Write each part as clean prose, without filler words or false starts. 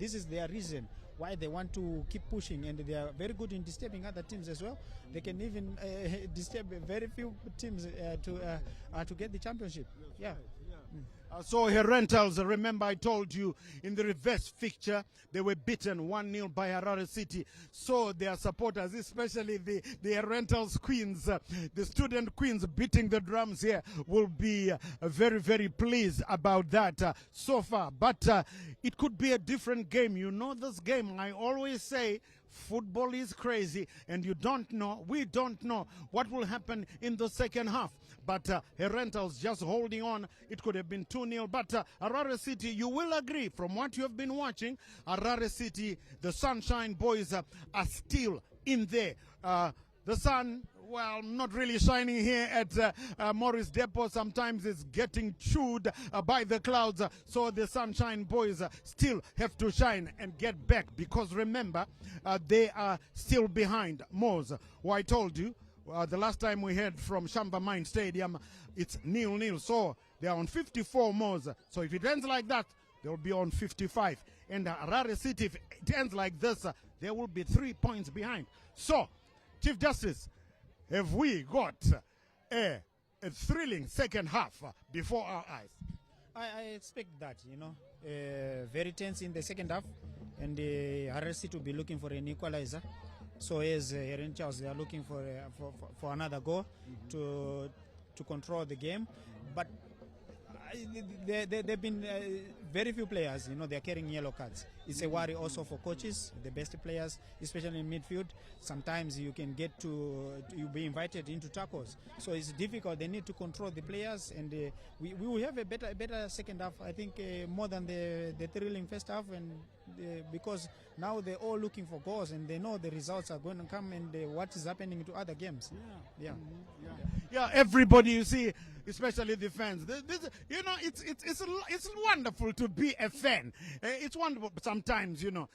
this is their reason why they want to keep pushing, and they are very good in disturbing other teams as well. They can even disturb very few teams to get the championship. Yeah. So Herentials, remember I told you in the reverse fixture, they were beaten 1-0 by Harare City. So their supporters, especially the Herentials Queens, the student queens beating the drums here, will be very, very pleased about that so far. But it could be a different game. You know this game, I always say, football is crazy, and you don't know, we don't know what will happen in the second half. But Herentials just holding on. It could have been 2-0. But Harare City, you will agree from what you have been watching, Harare City, the Sunshine Boys are still in there. The sun, well, not really shining here at Morris Depot. Sometimes it's getting chewed by the clouds. So the Sunshine Boys still have to shine and get back. Because remember, they are still behind Moors, who I told you, the last time we heard from Shamba Mine Stadium, it's 0-0. So they are on 54 Moors. So if it ends like that, they'll be on 55. And Harare City, if it ends like this, they will be 3 points behind. So, Chief Justice, have we got a thrilling second half before our eyes? I expect that, you know, very tense in the second half, and Harare City will be looking for an equalizer. So as Herentials, they are looking for another goal to control the game. But they've been very few players, you know, they're carrying yellow cards. It's a worry also for coaches, the best players, especially in midfield. Sometimes you can get you'll be invited into tackles. So it's difficult. They need to control the players, and we will have a better second half, I think, more than the thrilling first half, and because now they're all looking for goals, and they know the results are going to come, and what is happening to other games. Yeah, everybody, you see, especially the fans. You know, it's wonderful to be a fan. It's wonderful, but sometimes, you know,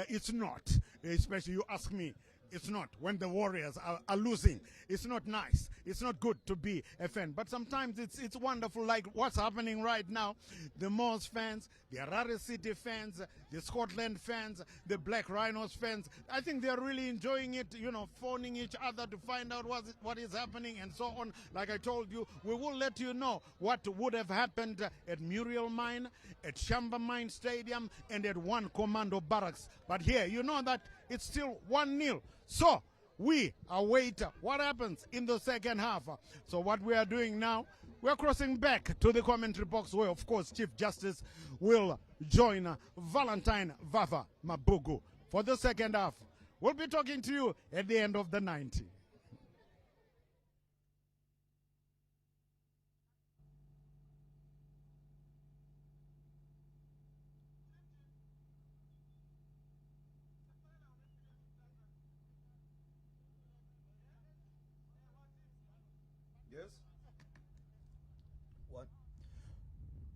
it's not. Especially, you ask me, it's not. When the Warriors are losing, it's not nice. It's not good to be a fan. But sometimes it's wonderful, like what's happening right now. The Moors fans, the Harare City fans, the Scotland fans, the Black Rhinos fans, I think they're really enjoying it, you know, phoning each other to find out what is happening and so on. Like I told you, we will let you know what would have happened at Muriel Mine, at Shamba Mine Stadium, and at One Commando Barracks. But here, you know that it's still 1-0. So, we await what happens in the second half. So what we are doing now, we're crossing back to the commentary box where, of course, Chief Justice will join Valentine Vava Mabugu for the second half. We'll be talking to you at the end of the 90.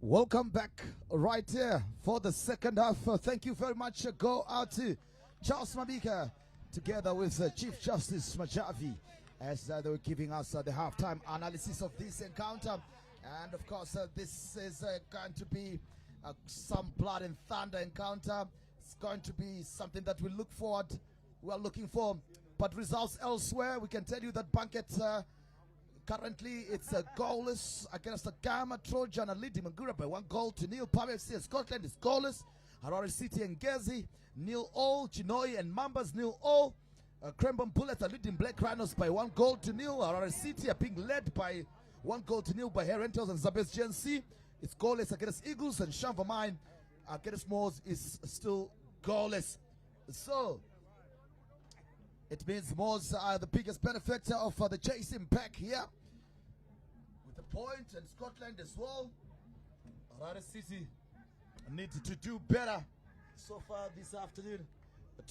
Welcome back right here for the second half. Thank you very much. Go out to Charles Mabika together with Chief Justice Majavi as they were giving us the halftime analysis of this encounter. And of course, this is going to be some blood and thunder encounter. It's going to be something that we are looking for. But results elsewhere, we can tell you that Banket currently, it's a goalless against the Gamma Trojan and leading Mangura by 1-0. Pame FC and Scotland is goalless. Harare City and Gezi 0-0. Chinoi and Mambas 0-0. Crembon Bullets are leading Black Rhinos by 1-0. Harare City are being led by 1-0 by Herentials and Zabes GNC. It's goalless against Eagles, and Shamba Mine against Moors is still goalless. So it means Moors are the biggest benefactor of the chasing back here with the point, and Scotland as well. Harare City need to do better so far this afternoon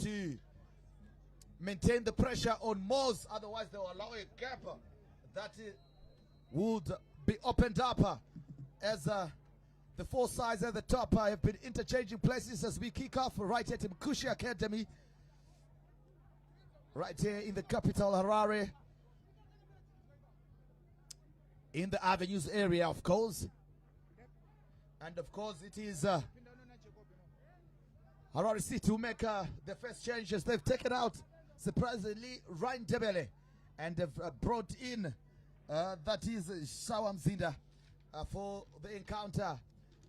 to maintain the pressure on Moors. Otherwise, they will allow a gap that would be opened up as the four sides at the top have been interchanging places as we kick off right here at Mkushi Academy. Right here in the capital, Harare. In the avenues area, of course. And of course, it is Harare City to make the first changes. They've taken out, surprisingly, Ryan Debele, and they've brought in, that is Shawa Mzinda for the encounter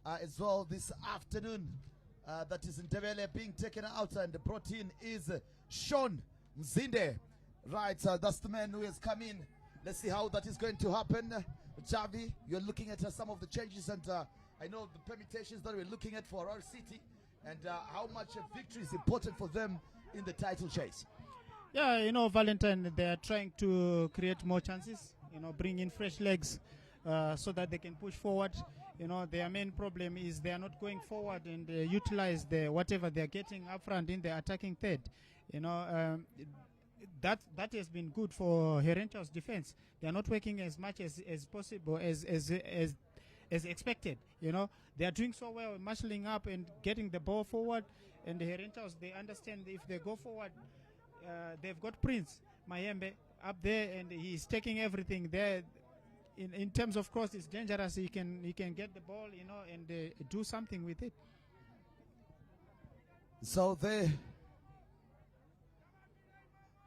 as well this afternoon. That is Ndebele being taken out, and brought in is Sean Mzinde. Right, that's the man who has come in. Let's see how that is going to happen. Javi, you're looking at some of the changes, and I know the permutations that we're looking at for our city, and how much a victory is important for them in the title chase. Yeah, you know, Valentine, they are trying to create more chances, you know, bring in fresh legs so that they can push forward. You know, their main problem is they are not going forward and utilize whatever they are getting up front in the attacking third. You know, that has been good for Herentials defense. They are not working as much as possible as expected. You know, they are doing so well, marshalling up and getting the ball forward. And the Herentials, they understand if they go forward, they've got Prince Mayembe up there, and he's taking everything there. In terms of cross, it's dangerous. He can get the ball, you know, and do something with it. So there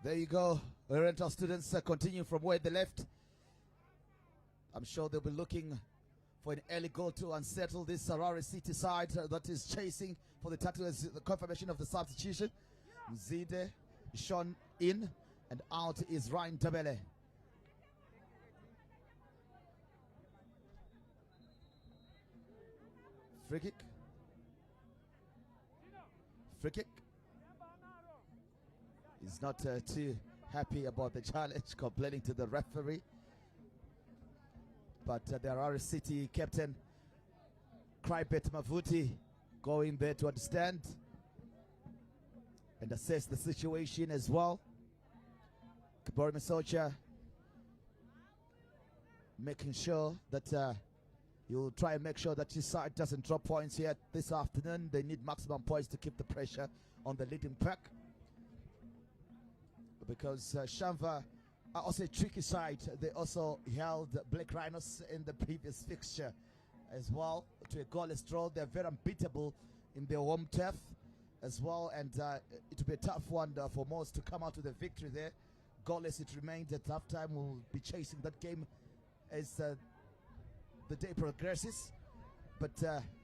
you go. Rental students continue from where they left. I'm sure they'll be looking for an early goal to unsettle this Harare City side that is chasing for the title as the confirmation of the substitution. Mzide, Sean in, and out is Ryan Tabele. Free kick. Free kick. He's not too happy about the challenge, complaining to the referee. But the Harare City captain, Krybet Mavuti, going there to understand and assess the situation as well. Kabori Masocha making sure that you'll try and make sure that his side doesn't drop points here this afternoon. They need maximum points to keep the pressure on the leading pack, because Shamva are also a tricky side. They also held Black Rhinos in the previous fixture as well to a goalless draw. They're very unbeatable in their home turf as well, and it will be a tough one for most to come out with a victory there. Goalless it remains at halftime. We'll be chasing that game as the day progresses, but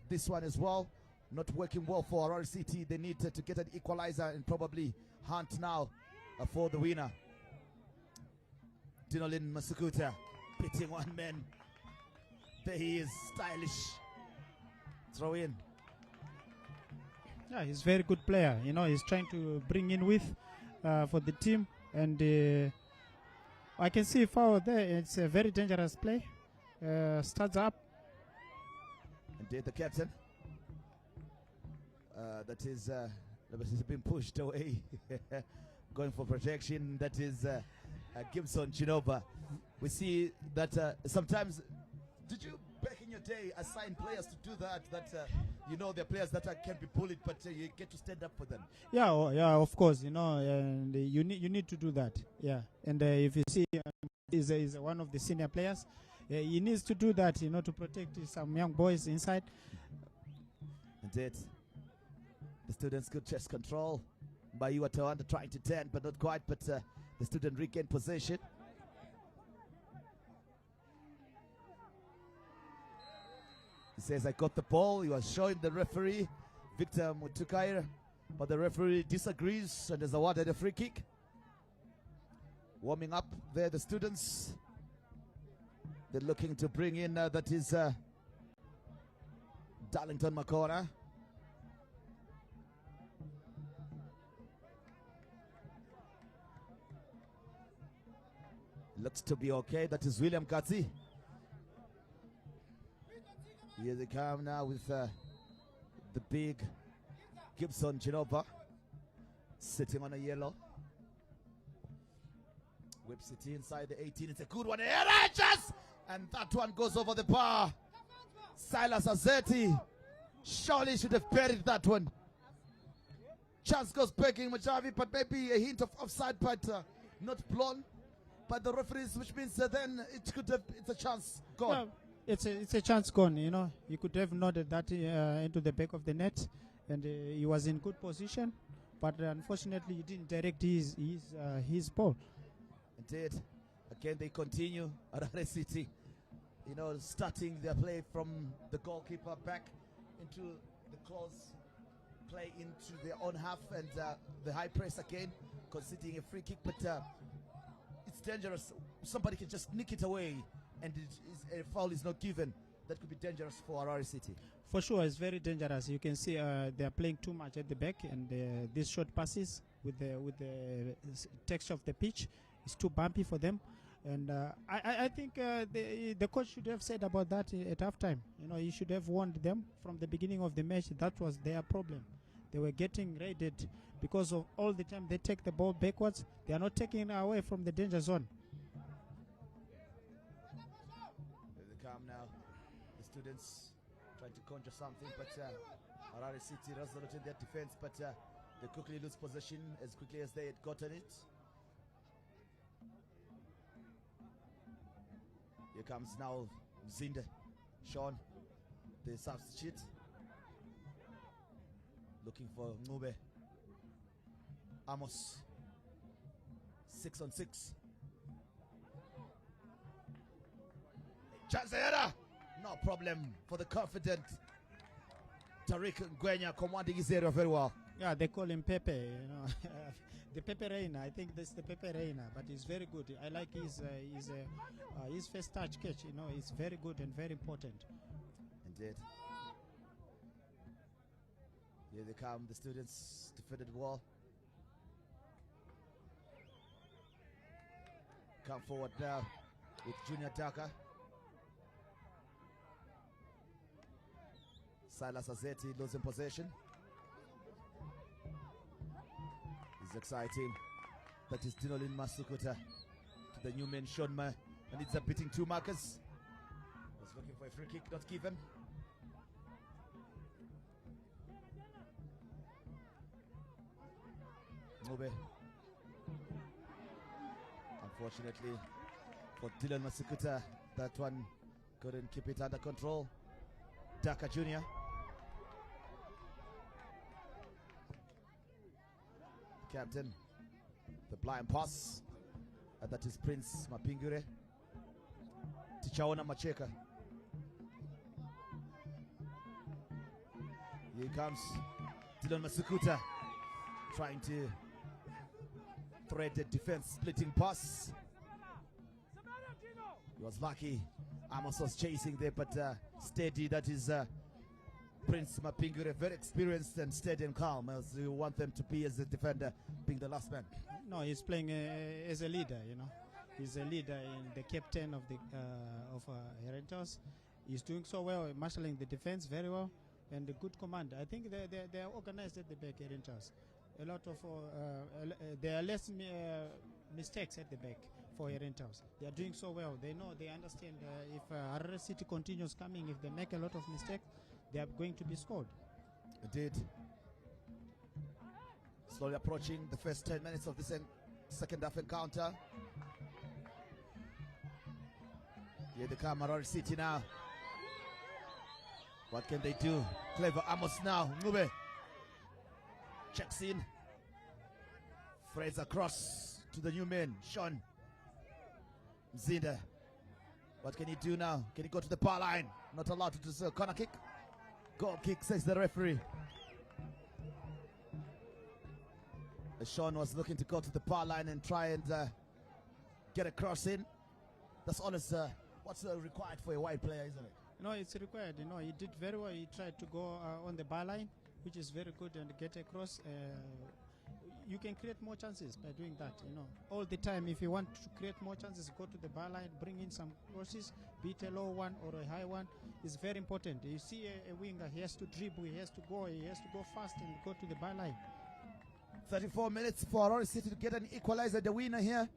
this one as well not working well for Harare City. They need to get an equalizer and probably hunt now for the winner. Dinolin Masukuta pitting one man. There he is, stylish. Throw in. Yeah, he's a very good player. You know, he's trying to bring in width for the team, and I can see foul there. It's a very dangerous play. Starts up. Indeed, the captain. That is been pushed away. Going for protection. That is Gibson Chinova. We see that sometimes, did you back in your day assign players to do that? You know, there are players that can be bullied, but you get to stand up for them. Yeah, yeah, of course. You know, and you need to do that. Yeah, and if you see, is one of the senior players. He needs to do that, you know, to protect some young boys inside. Indeed. The students good chest control. Bayu Atawanda trying to turn, but not quite. But the student regained possession. He says, I got the ball. He was showing the referee, Victor Mutukair, but the referee disagrees and has awarded a free kick. Warming up there, the students. They're looking to bring in, that is Darlington Makona. Looks to be okay. That is William Katsi. Here they come now with the big Gibson Chinova sitting on a yellow. Whips it inside the 18. It's a good one. Herentials! And that one goes over the bar. Silas Azeti surely should have buried that one. Chance goes begging Majavi, but maybe a hint of offside, but not blown by the referees, which means then it could have, it's a chance gone. Yeah, it's a chance gone. You know, you could have nodded that into the back of the net. and he was in good position, but unfortunately he didn't direct his ball. Indeed. Again, they continue at Harare City, starting their play from the goalkeeper back into the close play into their own half, and the high press again, conceding a free kick, but it's dangerous. Somebody can just nick it away, and a foul is not given. That could be dangerous for Harare City. For sure, it's very dangerous. You can see they are playing too much at the back, and these short passes with the texture of the pitch is too bumpy for them. And I think the coach should have said about that at halftime. He should have warned them from the beginning of the match. That was their problem. They were getting raided because of all the time they take the ball backwards. They are not taking it away from the danger zone. Here they come now. The students trying to conjure something, but Harare City resolute in their defense, but they quickly lose possession as quickly as they had gotten it. Here comes now Mzinde, Sean, the substitute, looking for Ngube. Amos, 6 on 6. Chance header, no problem for the confident Tariq Ngwenya, commanding his area very well. Yeah, they call him Pepe, the Pepe Reina. I think that's the Pepe Reina, but he's very good. I like his first touch catch. It's very good and very important. Indeed. Here they come, the students defended well. Come forward now with Junior Daka. Silas Azeti losing possession. It's exciting. That is Dinolin Masukuta to the new man Shonma, and it's a beating 2 markers. Was looking for a free kick, not given. Ngube. Unfortunately for Dylan Masukuta, that one couldn't keep it under control. Daka Jr. Captain, the blind pass, and that is Prince Mapingure. Tichaona Macheka. Here comes Dylan Masukuta, trying to thread the defense, splitting pass. He was lucky. Amos was chasing there, but steady. That is Prince Mapingure, very experienced and steady and calm, as you want them to be as a defender, being the last man. No, he's playing as a leader. He's a leader and the captain of the Herentials. He's doing so well, marshalling the defense very well, and a good command. I think they are organized at the back, Herentials. A lot of there are less mistakes at the back for Herentials. They are doing so well. They know, they understand. If Harare City continues coming, if they make a lot of mistakes, they are going to be scored. Indeed. Slowly approaching the first 10 minutes of this second half encounter. Here they come, Harare City now. What can they do? Clever Amos now. Ngube checks in. Fraser cross to the new man, Sean Mzinde. What can he do now? Can he go to the power line? Not allowed to do so. Corner kick. Goal kick, says the referee. Sean was looking to go to the power line and try and get a cross in. That's always what's required for a wide player, isn't it? No, it's required. He did very well. He tried to go on the bar line, which is very good, and get across. You can create more chances by doing that. All the time, if you want to create more chances, go to the bar line, bring in some crosses, be it a low one or a high one. It's very important. You see a winger, he has to dribble, he has to go fast and go to the bar line. 34 minutes for Harare City to get an equalizer, the winner here.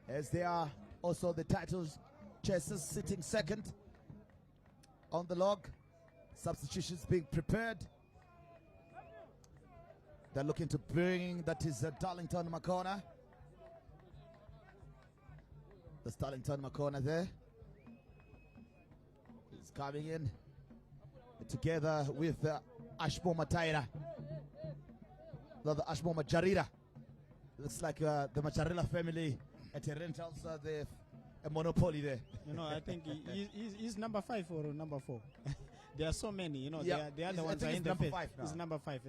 As they are also the title chasers, sitting second on the log. Substitutions being prepared. They're looking to bring, that is Darlington Makona. There's Darlington Makona there. He's coming in. together with Ashmo Mataira. No, the Ashmo Majarira. Looks like the Macharila family at Herentials are a monopoly there. You know, I think he's number 5 or number 4. There are so many, you know. Yeah, the other ones are in the number first. 5 now. He's number 5.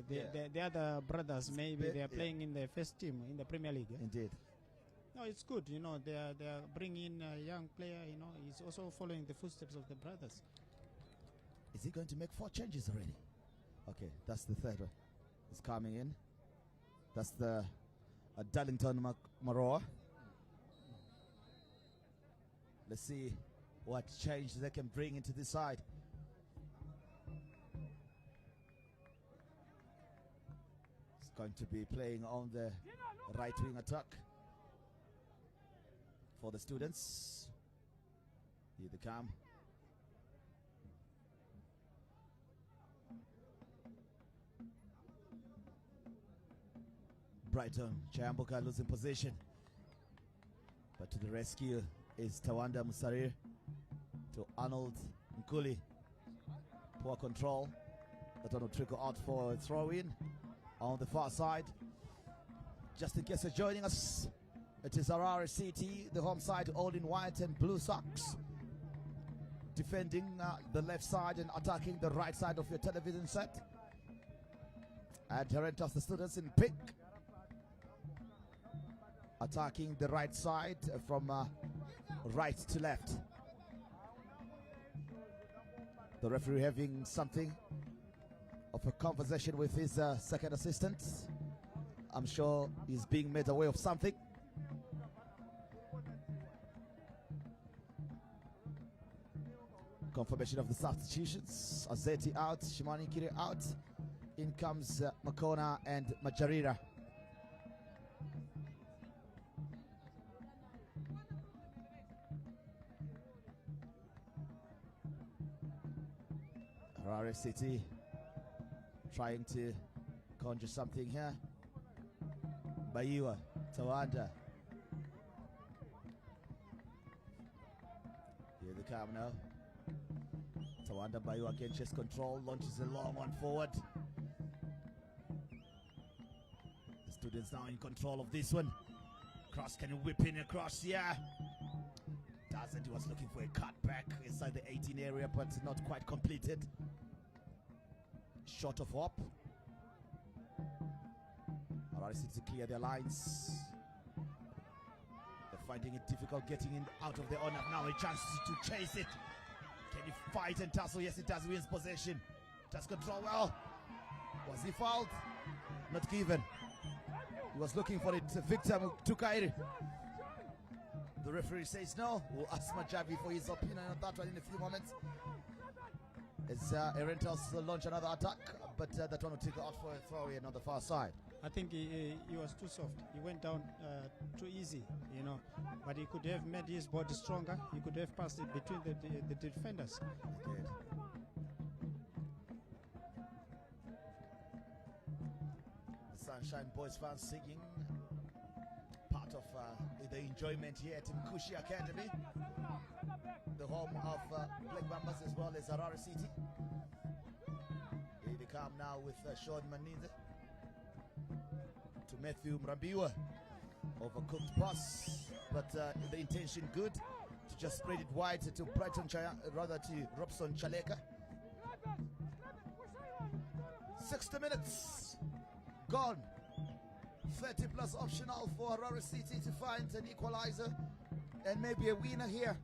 The other brothers, maybe they are playing in the first team in the Premier League. Indeed. No, it's good. You know, they are bringing a young player. You know, he's also following the footsteps of the brothers. Is he going to make 4 changes already? Okay, that's the third one. It's coming in. That's the Darlington Maroa. Let's see what change they can bring into this side. It's going to be playing on the right wing attack for the students. Here they come. Brighton, Chayambuka losing position. But to the rescue is Tawanda Musarir to Arnold Nkuli. Poor control. That one will trickle out for a throw-in on the far side. Just in case you're joining us, it is Harare City, the home side, all in white and blue socks. Defending the left side and attacking the right side of your television set. And Herentials, the students in pink, attacking the right side from right to left. The referee having something of a conversation with his second assistant. I'm sure he's being made aware of something. Confirmation of the substitutions. Azeti out, Shimani Kiri out. In comes Makona and Majarira. Harare City trying to conjure something here. Baiwa, Tawanda. Here they come now. Tawanda Baiwa again, chest control, launches a long one forward. The students now in control of this one. Cross, can you whip in across? Yeah. Doesn't. He was looking for a cutback inside the 18 area, but not quite completed. Short of hope. Harare City to clear their lines. They're finding it difficult getting in out of their own. Now a chance to chase it. Can he fight and tussle? Yes, it does. Wins possession. Does control well. Was he fouled? Not given. He was looking for it. Victor Tukairi. The referee says no. We'll ask Majavi for his opinion on that one in a few moments. As Herentials launch another attack, but that one will take out for a throw in on the far side. I think he was too soft. He went down too easy, you know. But he could have made his body stronger. He could have passed it between the defenders. He did. The Sunshine Boys fans singing. Part of the enjoyment here at Mkushi Academy, the home of Black Bambas as well as Harare City. Here they come now with Sean Maninde to Matthew Mrambiwa. Overcooked pass, but the intention good to just spread it wide to Brighton, rather to Robson Chaleka. 60 minutes gone. 30 plus optional for Harare City to find an equalizer and maybe a winner here.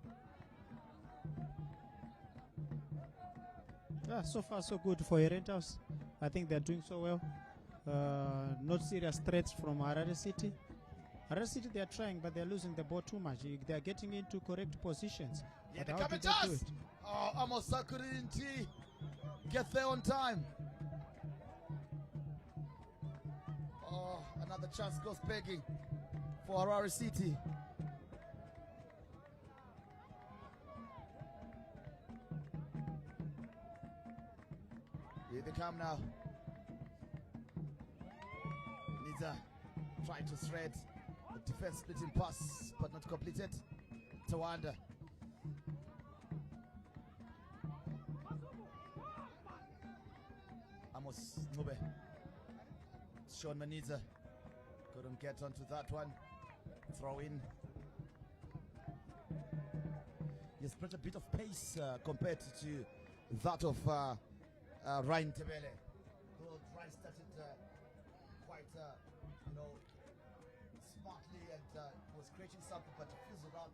Yeah, so far so good for Herentials. I think they're doing so well. Not serious threats from Harare City. Harare City, they are trying, but they're losing the ball too much. They're getting into correct positions. Yeah, but they come and toss. Oh, almost couldn't get there on time. Oh, another chance goes begging for Harare City. Here they come now. Niza trying to thread the defense splitting pass, but not completed. Tawanda. Amos Nube. Sean Maniza couldn't get onto that one. Throw in. He's brought a bit of pace compared to that of Ryan Tebele. Though Ryan started quite, smartly and was creating something, but fizzled out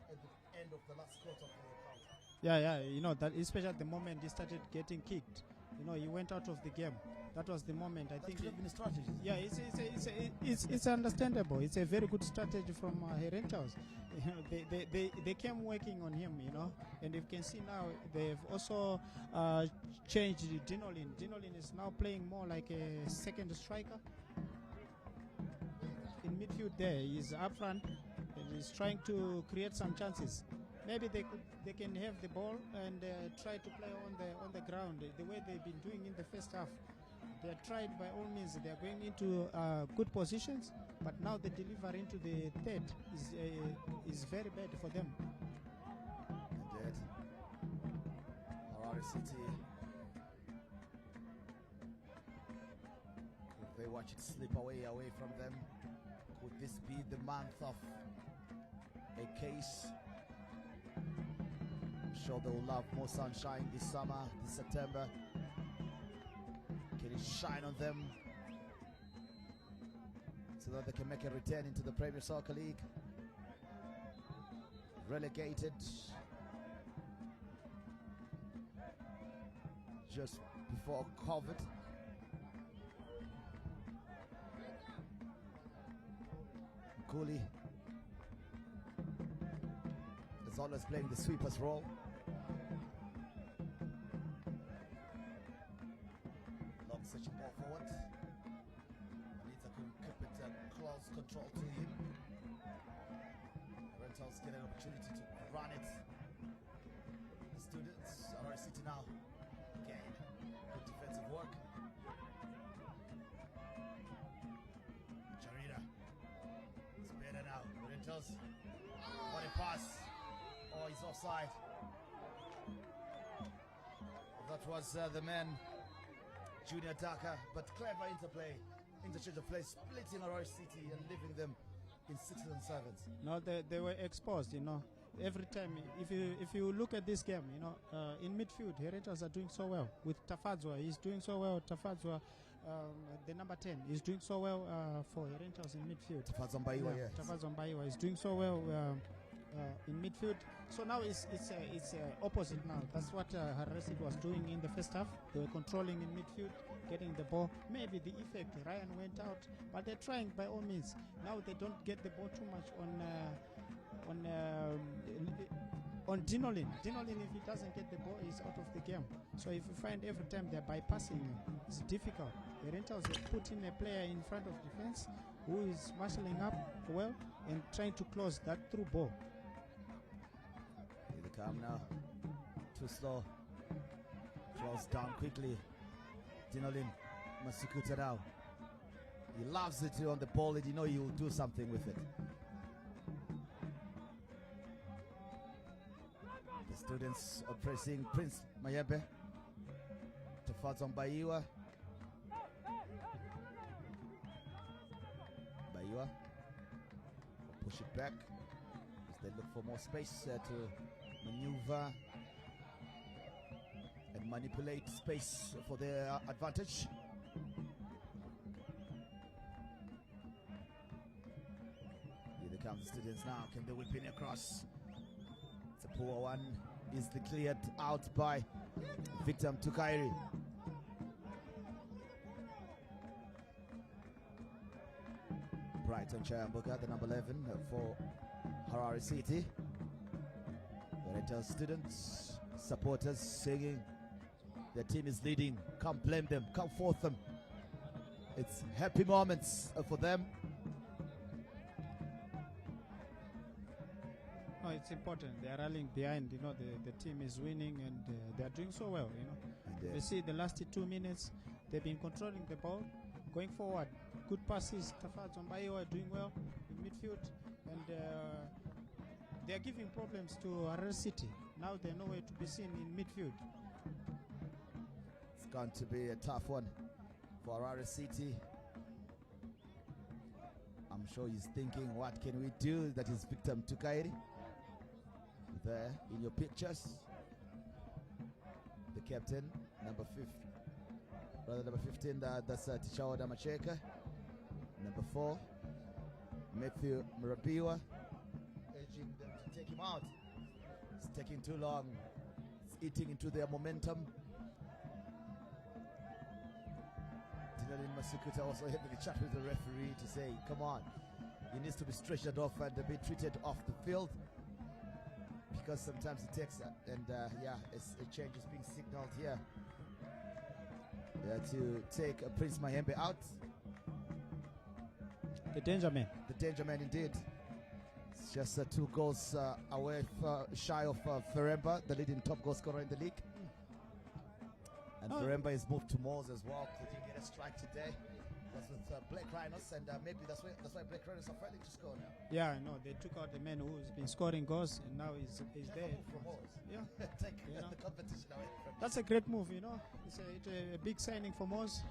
at the end of the last quarter of the account. Yeah, that especially at the moment he started getting kicked. He went out of the game. That was the moment. I think. Could have been a strategy. Yeah, it's understandable. It's a very good strategy from Herentials. They came working on him, and you can see now they've also changed Dinolin. Dinolin is now playing more like a second striker. In midfield there, he's up front and he's trying to create some chances. Maybe they can have the ball and try to play on the ground the way they've been doing in the first half. They are tried by all means. They are going into good positions, but now the delivery into the third is very bad for them. Indeed. Harare City. If they watch it slip away from them, could this be the month of a case? I'm sure they will have more sunshine this summer, this September. Can it shine on them so that they can make a return into the Premier Soccer League? Relegated just before COVID. Cooley is always playing the sweeper's role. Long switching ball forward. Anita can keep it close control to him. Herentials get an opportunity to run it. The students are City now. Again, good defensive work. Charina. It's better now. Herentials. What a pass. Oh, he's offside. That was the man, Junior Daka, but clever interchange of play, splitting Harare City and leaving them in 6s and 7s. No, they were exposed, Every time, if you look at this game, in midfield, Herentials are doing so well. With Tafadzwa, he's doing so well. Tafadzwa, the number 10, is doing so well for Herentials in midfield. Tafadzwa Mbaiwa, yeah. Tafadzwa Mbaiwa is doing so well in midfield. So now it's opposite now. That's what Harare City was doing in the first half. They were controlling in midfield, getting the ball. Maybe the effect, Ryan went out, but they're trying by all means. Now they don't get the ball too much on Dinolin. Dinolin, if he doesn't get the ball, he's out of the game. So if you find every time they're bypassing him, it's difficult. The Herentials have put in a player in front of defense who is marshalling up well and trying to close that through ball. Here they come now. Too slow. Close down quickly. Dinolin Masukuta now. He loves it on the ball, and he will do something with it. The students are pressing Prince Mayebe. Tafadzwa Mbaiwa. Mbaiwa. Push it back as they look for more space to maneuver and manipulate space for their advantage. Here they come, the students now. Can they whip in across? It's a poor one. Easily cleared out by Victor Mtukairi. Brighton Chayambuka, the number 11 for Harare City. Herentials students, supporters singing. Their team is leading. Can't blame them. Can't force them. It's happy moments for them. No, it's important. They are rallying behind. The team is winning and they are doing so well. You see, the last 2 minutes, they've been controlling the ball, going forward. Good passes. Tafadzwa Mbaiwa are doing well in midfield, and they are giving problems to Harare City. Now they're nowhere to be seen in midfield. going to be a tough one for Harare City. I'm sure he's thinking, what can we do? That is Victor Mtukairi there in your pictures. The captain, number 15, that's Tichawa Damacheka. Number 4, Matthew Murabiwa, urging them to take him out. It's taking too long. It's eating into their momentum. Dinalin Masukuta also having a chat with the referee to say, come on, he needs to be stretched off and be treated off the field, because sometimes it takes and it's a change is being signaled here. To take Prince Mahembe out. The danger man. The danger man indeed. It's just 2 goals away, shy of Feremba, the leading top goal scorer in the league. And Feremba is moved to Moors as well. He didn't get a strike today. That's with Blake Rhinos, and maybe that's why Blake Rhinos are failing to score now. Yeah, I know. They took out the man who's been scoring goals, and now he's there. From Moors. Yeah. Take the competition away from. That's a great move, you know. It's a big signing for Moors.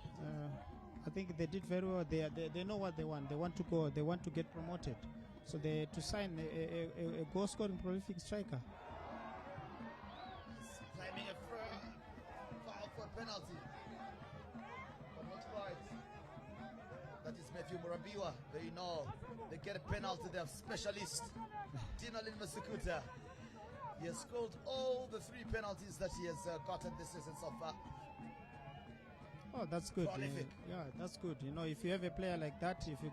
I think they did very well. They know what they want. They want to go. They want to get promoted. So they to sign a goal-scoring prolific striker. He's claiming a foul for penalty. On which part? That is Matthew Murabiwa. They know they get a penalty. They have specialist Dinalin Masukuta. He has scored all the 3 penalties that he has gotten this season so far. Oh, that's good. Prolific. Yeah, that's good. You know, if you have a player like that, if you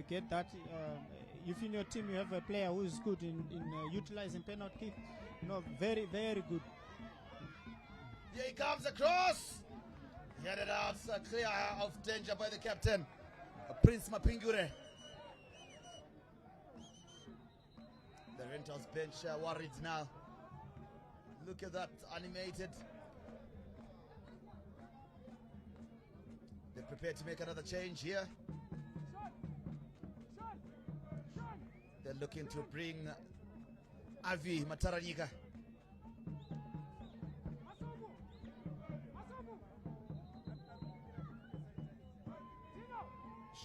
get that, if in your team you have a player who is good in utilizing penalty kick, you know, very, very good. Here he comes across. Headed out, clear of danger by the captain, Prince Mapingure. The Herentials bench worried now. Look at that, animated. They're prepared to make another change here. They're looking to bring Avi Mataranika.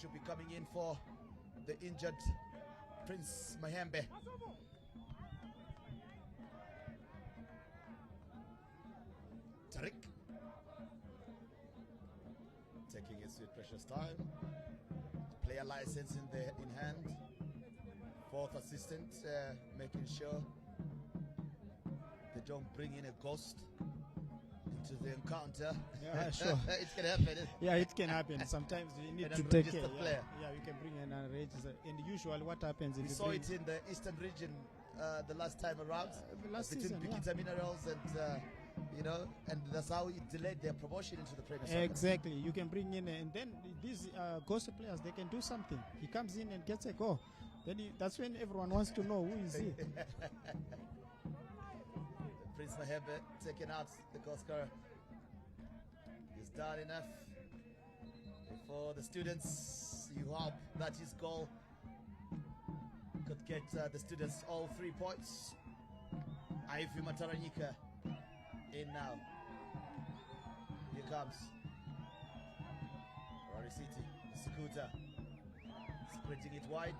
Should be coming in for the injured Prince Mahembe. Tariq taking his sweet precious time. Player license in hand. 4th assistant making sure they don't bring in a ghost into the encounter. Yeah, sure. It can happen. Yeah, it can happen. Sometimes you need to take care. Yeah, you can bring an unregistered. And usually what happens if we saw it in the eastern region the last time around. Last between season, Bikita Minerals and you know, and that's how it delayed their promotion into the Premier Soccer. Exactly. You can bring in, and then these ghost players, they can do something. He comes in and gets a goal. Then that's when everyone wants to know who is he. Prince Mahembe taking out the goal scorer. He's done enough for the students. You hope that his goal could get the students all 3 points. Ivy Mataranika in now. Here comes Harare City. Sukuta spreading it wide,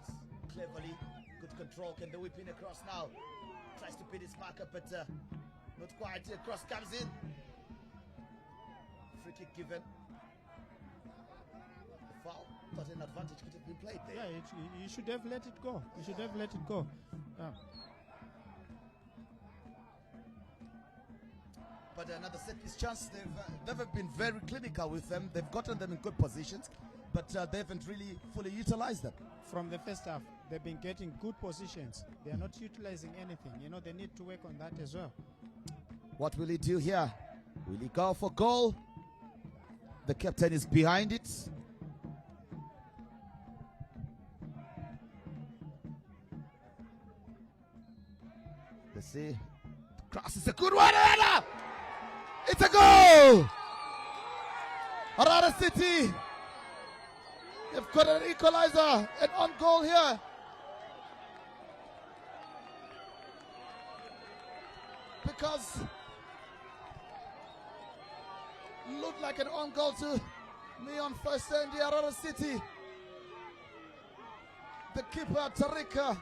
cleverly, good control. Can the whip in across now? Tries to pin his marker, but not quite. Cross comes in. Free kick given. The foul. Thought an advantage could have been played there. Yeah, you should have let it go. You should have let it go. But another set piece chance. They've been very clinical with them. They've gotten them in good positions, but they haven't really fully utilized them. From the first half, they've been getting good positions. They are not utilizing anything. You know, they need to work on that as well. What will he do here? Will he go for goal? The captain is behind it. Let's see. The cross is a good one. It's a goal! Harare City. They've got an equalizer, an on goal here. Because Looked like an own goal to me on first end, the Harare City. The keeper, Tarika,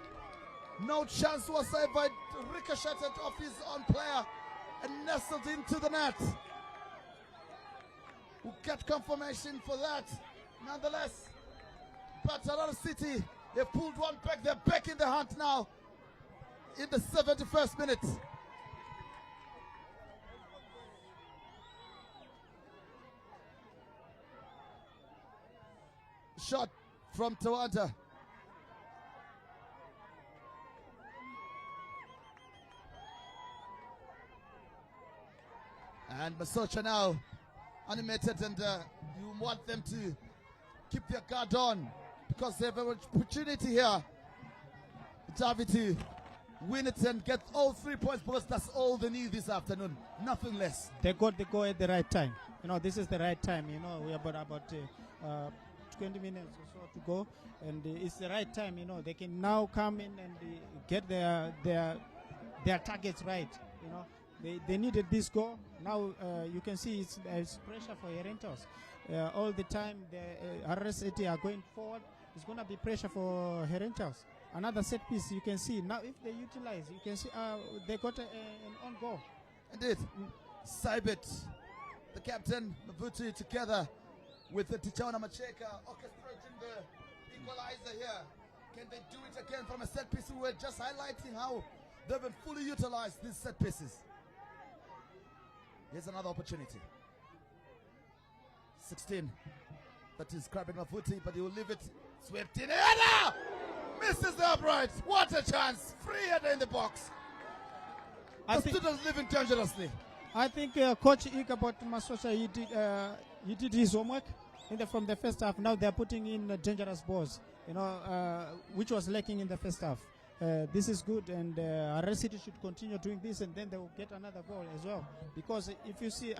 no chance whatsoever. It ricocheted off his own player and nestled into the net. We'll get confirmation for that. Nonetheless, but Harare City, they pulled one back. They're back in the hunt now in the 71st minute. Shot from Tawanda. And Masocha now animated, and you want them to keep their guard on because they have an opportunity here, Davi, to win it and get all 3 points, because that's all they need this afternoon, nothing less. They got the goal at the right time. This is the right time. We have about 20 minutes or so to go, and it's the right time. They can now come in and get their targets right. They needed this goal. Now you can see it's pressure for Herentials. All the time the Harare City are going forward. It's going to be pressure for Herentials. Another set piece you can see. Now if they utilize, you can see they got an on goal. Indeed. Saibit, the captain, Mabuti, together with the Tichona Macheka orchestrating the equalizer here. Can they do it again from a set piece? We were just highlighting how they've been fully utilized, these set pieces. Here's another opportunity. 16. That is grabbing Mafuti, but he will leave it. Swept in. Header! Misses the upright. What a chance. Free header in the box. The students living dangerously. I think Coach Ikabot Masosha, he did his homework from the first half. Now they're putting in dangerous balls, which was lacking in the first half. This is good, and Harare City should continue doing this, and then they will get another goal as well. Because if you see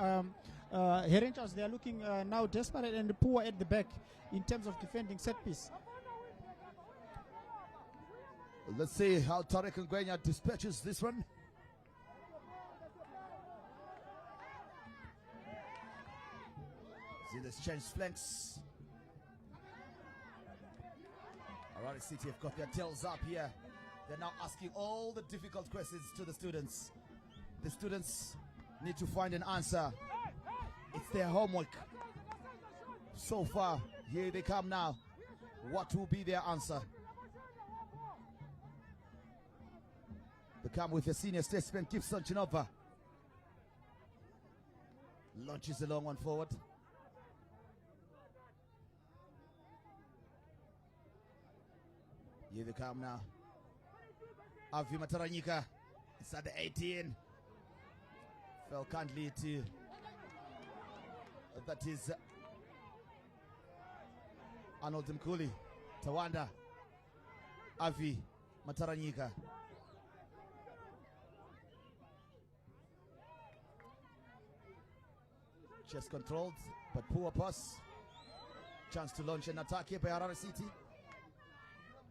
Herentials, they are looking now desperate and poor at the back in terms of defending set piece. Let's see how Tarek Ngwenya dispatches this one. See this change flanks. Harare City have got their tails up here. They're now asking all the difficult questions to the students. The students need to find an answer. It's their homework. So far, here they come now. What will be their answer? They come with the senior statesman, Gibson Chinova. Launches a long one forward. Here they come now. Avi Mataranyika. It's at the 18. Fell kindly to. That is Arnold Mkuli. Tawanda. Avi Mataranyika. Just controlled, but poor pass. Chance to launch an attack here by Harare City.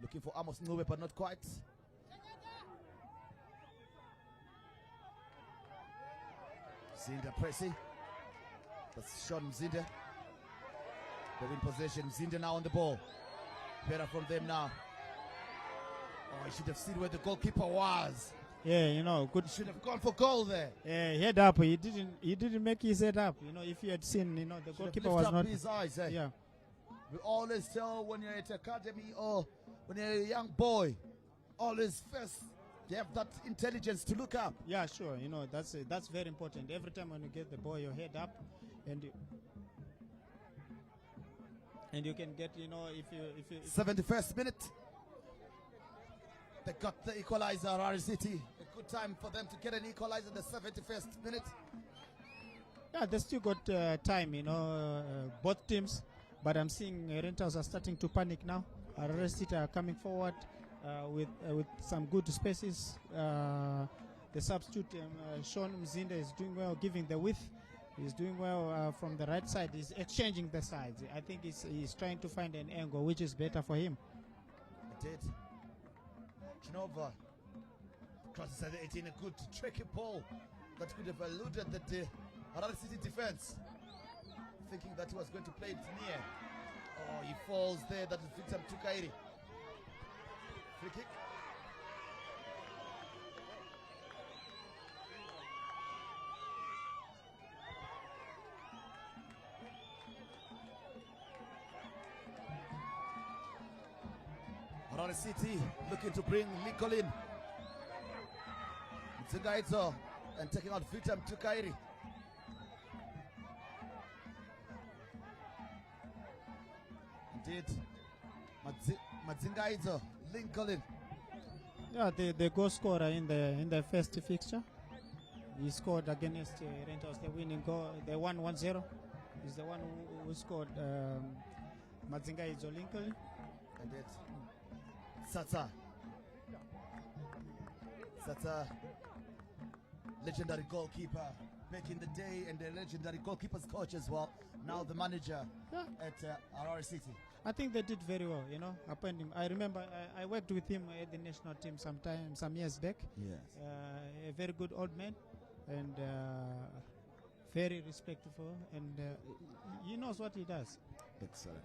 Looking for Amos Nube, but not quite. Zinda pressing. That's Sean Mzinde. They're in possession. Mzinde now on the ball. Better from them now. Oh, I should have seen where the goalkeeper was. Yeah, good. He should have gone for goal there. Yeah, head up. He didn't make his head up. If you had seen, the goalkeeper was not. His eyes, eh? Yeah. We always tell when you're at academy or when you're a young boy, always first you have that intelligence to look up. Yeah, sure. That's very important. Every time when you get the ball, your head up, and you can get, if you 71st minute. They got the equalizer, Harare City. A good time for them to get an equalizer in the 71st minute. Yeah, they still got time, both teams. But I'm seeing Herentials are starting to panic now. Harare City are coming forward with some good spaces. The substitute, Sean Mzinde, is doing well, giving the width. He's doing well from the right side. He's exchanging the sides. I think he's trying to find an angle which is better for him. It did. Chinova crosses at the 18, a good tricky ball that could have eluded the Harare City defense. thinking that he was going to play it near. Oh, he falls there. That is Victor Tukairi. Free kick. Harare City looking to bring Lincoln in. Mtsingaito and taking out Victor Tukairi. Indeed, Mtsingaito, Lincoln. Yeah, the goal scorer in the first fixture. He scored against Herentials, the winning goal, the 1-0. He's the one who scored Mtsingaito Lincoln. And it's Sata, legendary goalkeeper back in the day, and the legendary goalkeeper's coach as well. Now the manager at Harare City. I think they did very well, you know. I remember I worked with him at the national team some years back. Yes. A very good old man, and very respectful, and he knows what he does. Excellent.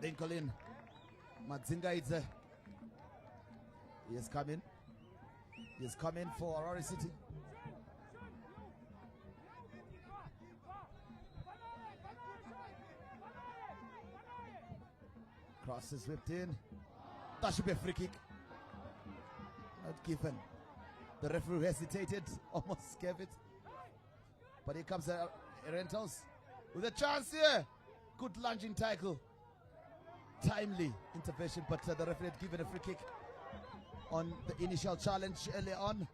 Lincoln, Mtsingaito. He is coming. He is coming for Harare City. Cross is whipped in. That should be a free kick. Not given. The referee hesitated, almost gave it. But here comes Herentials with a chance here. Good lunging tackle. Timely intervention, but the referee had given a free kick on the initial challenge early on.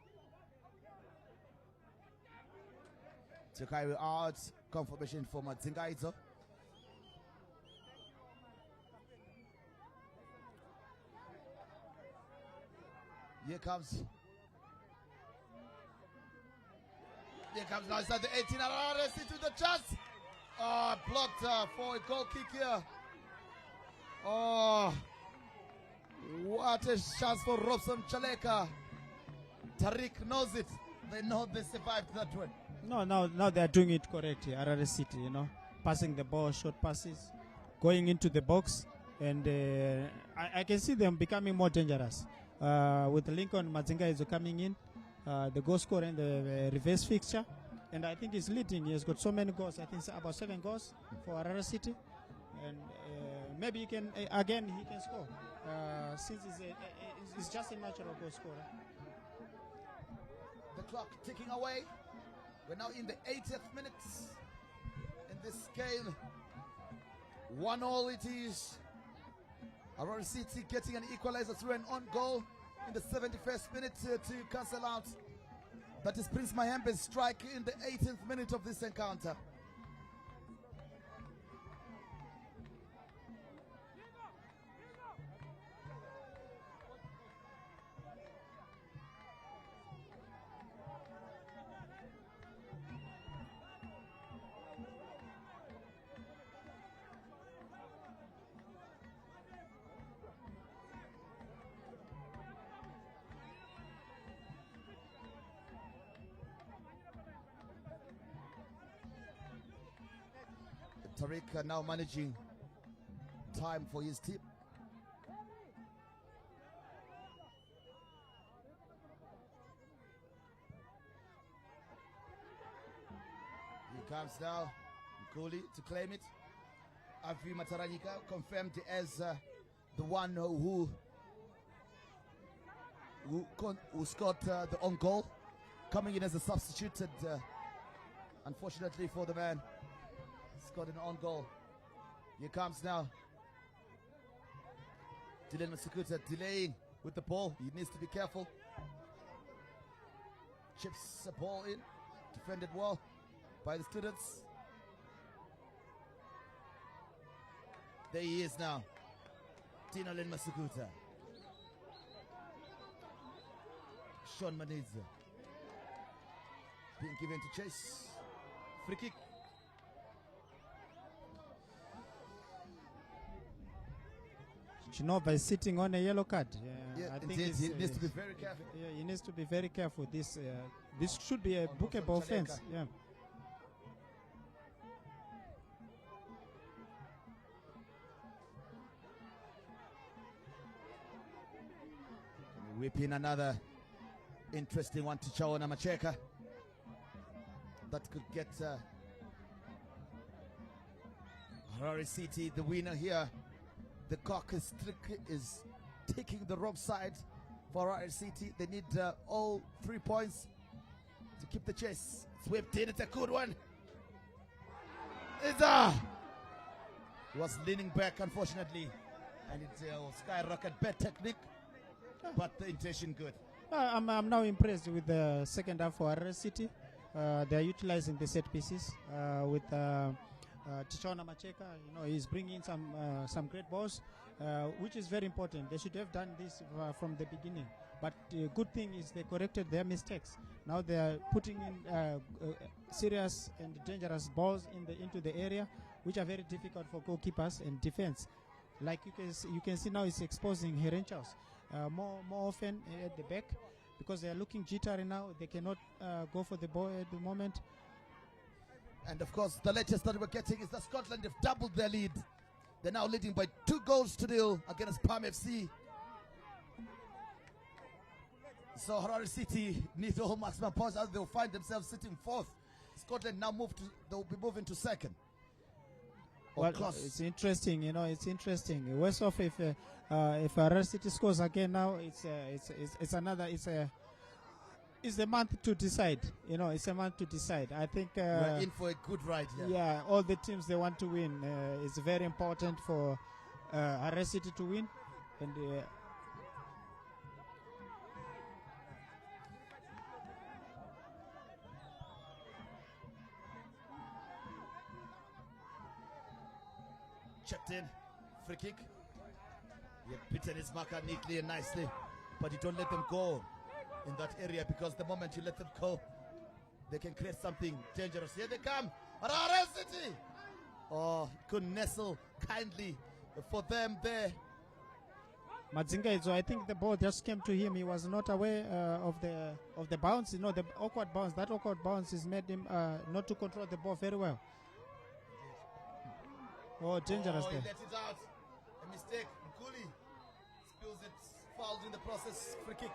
To carry out confirmation for Mtsingaito. Here comes now inside the 18. Harare City to the chance. Oh, blocked for a goal kick here. Oh, what a chance for Robson Chaleka. Tariq knows it. They know they survived that one. No, now they are doing it correctly. Harare City, you know, passing the ball, short passes, going into the box, and I can see them becoming more dangerous. With Lincoln Mtsingaito coming in, the goal scorer in the reverse fixture, and I think he's leading. He has got so many goals. I think it's about 7 goals for Harare City, and maybe he can he can score since he's just a natural goal scorer. The clock ticking away. We're now in the 80th minute in this game. 1-1 it is. Harare City getting an equalizer through an on goal in the 71st minute to cancel out. That is Prince Mahembe's strike in the 18th minute of this encounter. Tariq now managing time for his team. He comes now, Nkuli to claim it. Avi Mataranyika confirmed as the one who scored the own goal, coming in as a substitute. And, unfortunately for the man, scored an own goal. Here comes now Dylan Masukuta delaying with the ball. He needs to be careful. Chips the ball in. Defended well by the students. There he is now. Dylan Masukuta. Sean Manizza being given to Chase. Free kick. Chinova is sitting on a yellow card. Yeah, I think indeed, he needs to be very careful. Yeah, he needs to be very careful. This should be a bookable offense. Yeah. Whip in another interesting one to Chaona Macheka. That could get Harare City the winner here. The clock is ticking the wrong side for Harare City. They need all 3 points to keep the chase. It's whipped in. It's a good one. He was leaning back, unfortunately, and it skyrocket. Bad technique, but the intention good. I'm now impressed with the second half for Harare City. They are utilizing the set pieces with Tichona Macheka. You know, he's bringing some great balls, which is very important. They should have done this from the beginning. But good thing is they corrected their mistakes. Now they are putting in serious and dangerous balls into the area, which are very difficult for goalkeepers and defense. Like you can see now, it's exposing Herentials more often at the back, because they are looking jittery now. They cannot go for the ball at the moment. And of course, the latest that we're getting is that Scotland have doubled their lead. They're now leading by 2-0 against Palm FC. So Harare City need all maximum points as they'll find themselves sitting fourth. Scotland now they'll be moving to second. Well, it's interesting, you know. It's interesting. Worse off if Harare City scores again now. It's a month to decide. You know, it's a month to decide. I think we're in for a good ride here. Yeah, all the teams they want to win. It's very important for Harare City to win, and. Checked in, free kick. He had beaten his marker neatly and nicely, but you don't let them go in that area, because the moment you let them go, they can create something dangerous. Here they come, Harare City. Oh, could nestle kindly for them there. Madzinga, I think the ball just came to him. He was not aware of the bounce. You know, the awkward bounce. That awkward bounce has made him not to control the ball very well. Oh, dangerous there. He let it out. A mistake. Nkuli spills it. Fouled in the process. Free kick.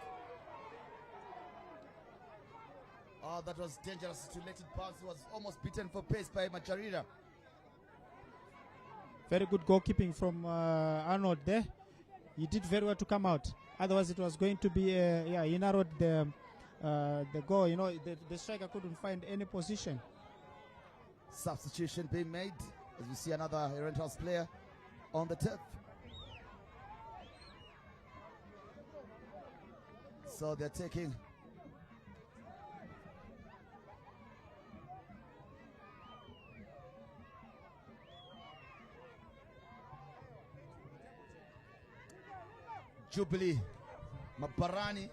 Oh, that was dangerous to let it bounce. He was almost beaten for pace by Macharira. Very good goalkeeping from Arnold there. He did very well to come out. Otherwise, it was going to be he narrowed the goal. You know, the striker couldn't find any position. Substitution being made as we see another Herentials player on the turf. So they're taking Jubilee Mabarani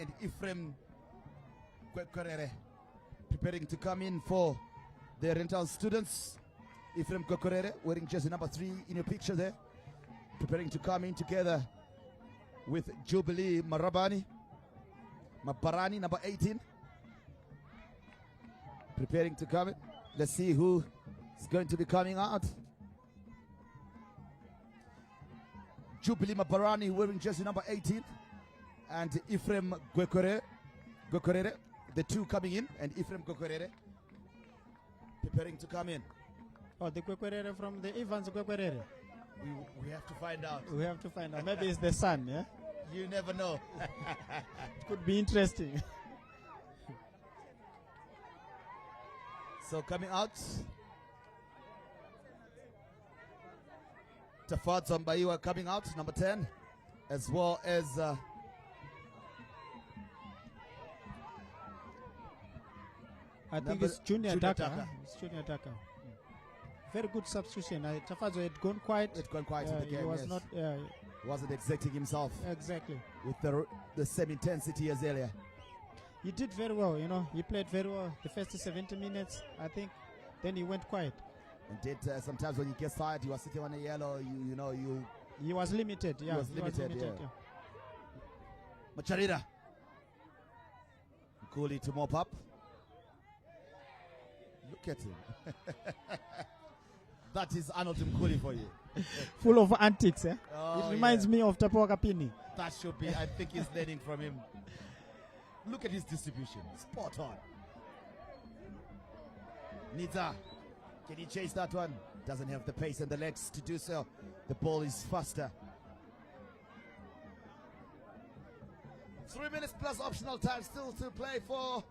and Ephraim Kwekwerere preparing to come in for the rental students. Ephraim Kwekwerere wearing jersey number 3 in your picture there, preparing to come in together with Jubilee Mabarani number 18, preparing to come in. Let's see who is going to be coming out. Jubilee Mabarani wearing jersey number 18, and Ephraim Kwekwerere, the two coming in, and Ephraim Kwekwerere preparing to come in. Oh, the Kwekwerere from the Evans Kwekwerere. We have to find out. We have to find out. Maybe it's the son, yeah? You never know. It could be interesting. So coming out, Tafad Zambaiwa coming out, number 10, as well as I think it's Junior Daka. It's Junior Daka. Very good substitution. Tafazo had gone quiet. It gone quiet in the game. He was yes. not. Wasn't exerting himself. Exactly. With the same intensity as earlier. He did very well. You know, he played very well the first 70 minutes. I think. Then he went quiet. Indeed, sometimes when he gets tired, you are sitting on a yellow. You He was limited, yeah. He was limited, yeah. Macharira. Guli to mop up. Look at him. That is Arnold Mkuli for you. Full of antics, eh? Oh, it reminds me of Tapo Kapini. That should be, I think he's learning from him. Look at his distribution. Spot on. Nita, can he chase that one? Doesn't have the pace and the legs to do so. The ball is faster. 3 minutes plus optional time still to play for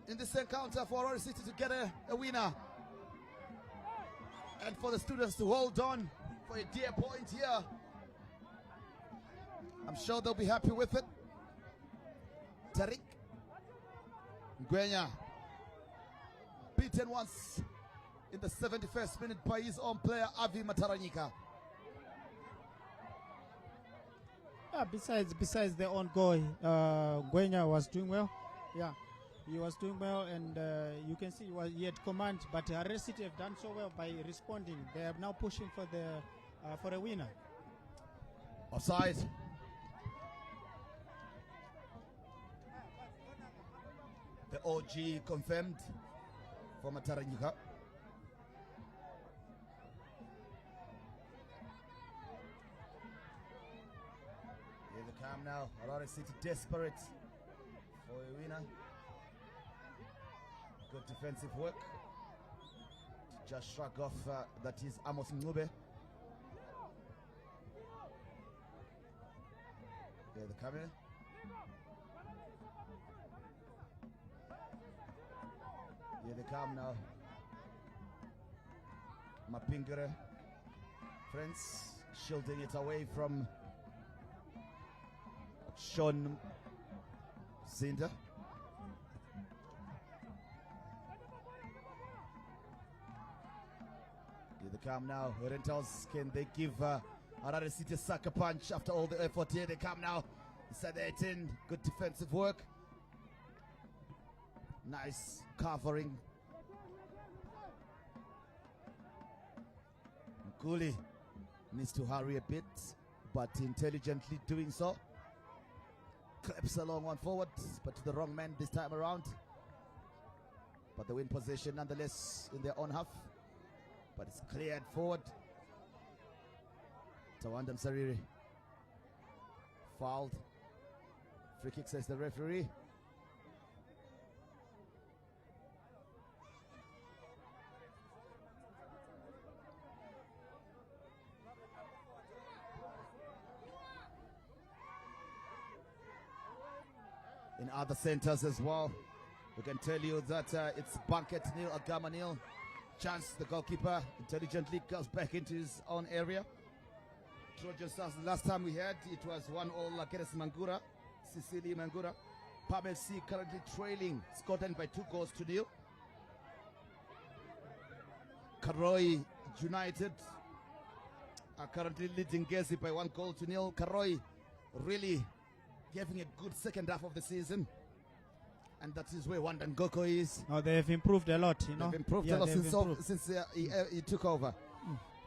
in this encounter for Harare City to get a winner. And for the students to hold on for a dear point here. I'm sure they'll be happy with it. Tariq Ngwenya beaten once in the 71st minute by his own player Avi Mataranyika. Besides the own goal, Ngwenya was doing well. Yeah, he was doing well, and you can see he had command. But Harare City have done so well by responding. They are now pushing for a winner. Offside. The OG confirmed for Mataranyika. Here they come now. Harare City desperate for a winner. Good defensive work. To just shrug off that is Amos Ngube. Here they come in. Here they come now. Mapingere. Friends shielding it away from Sean Zinda. Here they come now. Herentials, can they give Harare City a sucker punch after all the effort? Here they come now. Inside the 18. Good defensive work. Nice covering. Nkuli needs to hurry a bit, but intelligently doing so. Clips a long one forward, but to the wrong man this time around. But they win possession nonetheless in their own half. But it's cleared forward. Tawandam Sariri fouled. Free kick, says the referee. In other centers as well, we can tell you that it's Banket nil, Agama nil. Chance, the goalkeeper, intelligently goes back into his own area. Trojan Stars, the last time we had, it was 1-all against Mangura, Sicily Mangura. Pamel C currently trailing Scotland by 2-0. Karoi United are currently leading Gezi by 1-0. Karoi really having a good second half of the season, and that is where Wanda Ngoko is. Oh, they have improved a lot, you know. They've improved a lot since he took over.